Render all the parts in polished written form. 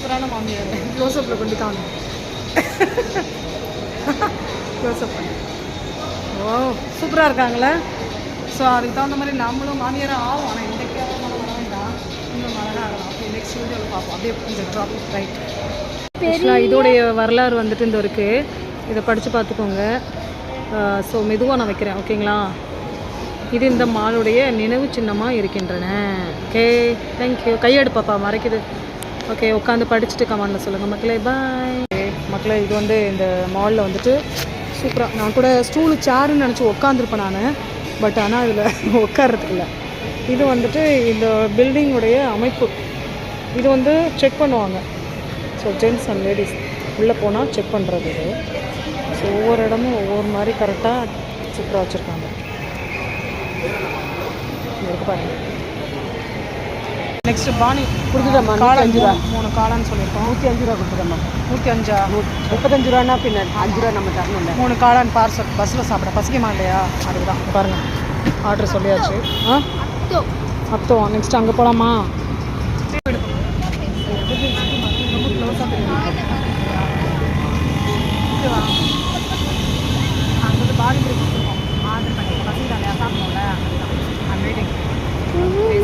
சூப்பரான மாமியார். க்ளோஸ்அப்பில் கொண்டு காணும். க்ளோஸ்அப் பண்ணி. ஓ சூப்பராக இருக்காங்களே. ஸோ அதுக்கு தகுந்த மாதிரி நம்மளும் மாமியாராக ஆகும். ஆனால் இந்த கேரளா வர வேண்டாம், இன்னும் அழகாக ஆகலாம். அப்படி நெக்ஸ்ட் வீடியோவில் பார்ப்போம். அப்படியே கொஞ்சம் ட்ராப் ரைட். ஆக்சுவலாக இதோடைய வரலாறு வந்துட்டு இந்த இருக்குது, இதை படித்து பார்த்துக்கோங்க. ஸோ மெதுவாக நான் வைக்கிறேன், ஓகேங்களா? இது இந்த மாலுடைய நினைவு சின்னமாக இருக்கின்றன. Okay, thank you. கையெடு பாப்பா, மறைக்குது. ஓகே, உட்காந்து படிச்சுட்டு கமெண்டில் சொல்லுங்கள் மக்களே. பாய் மக்களே. இது வந்து இந்த மாலில் வந்துட்டு சூப்பராக, நான் கூட ஸ்டூலு சேருன்னு நினச்சி உட்காந்துருப்பேன் நான், பட் ஆனால் இதில் உட்கார்றதுக்கு இல்லை. இது வந்துட்டு இந்த பில்டிங்குடைய அமைப்பு. இது வந்து செக் பண்ணுவாங்க. ஸோ ஜென்ட்ஸ் அண்ட் லேடிஸ் உள்ளே போனால் செக் பண்ணுறது இது. ஸோ ஒவ்வொரு இடமும் ஒவ்வொரு மாதிரி கரெக்டாக சூப்பராக வச்சுருக்காங்க. இருக்கு பாருங்க. நெக்ஸ்ட்டு பானி கொடுத்துட்டோம்மா. காளான் 3 காளான்னு சொல்லியிருக்கோம். 105 ரூபா கொடுத்துட்டோம்மா. 105. 35 ரூபான்னா பின்ன 5 ரூபா நம்ம தரணும்ல. 3 காளான் பார்சல். பஸ்ஸில் சாப்பிட பசிக்குமா இல்லையா? அதுக்கு தான் பாருங்கள், ஆர்டர் சொல்லியாச்சு. அத்தோ நெக்ஸ்ட் அங்கே போகலாமா? ரொம்ப க்ளோஸாக அங்கே வந்து பாடி கொடுத்துருக்கோம். ஆர்டர் பண்ணி பசங்க இல்லையா, சாப்பிடணும்ல, அதுதான் வெயிட்டிங்.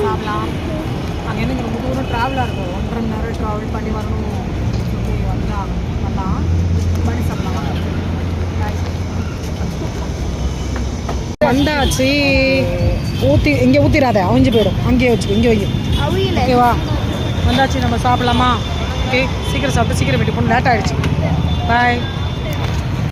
சாப்பிடலாம். அங்கேருந்து இங்கே ரொம்ப தூரம் ட்ராவலாக இருக்கும். 1.5 மணி நேரம் ட்ராவல் பண்ணி வரணும். வரலாம் பண்ணி சாப்பிடலாம். வந்தாச்சு. ஊற்றி இங்கே ஊற்றிடாத, அவிஞ்சு போயிடும். அங்கேயே வச்சு இங்கே வைக்கும். ஓகேவா? வந்தாச்சு, நம்ம சாப்பிடலாமா? ஓகே, சீக்கிரம் சாப்பிட்டு சீக்கிரம் வீட்டுக்கு போகணும். லேட் ஆகிடுச்சு. பாய்.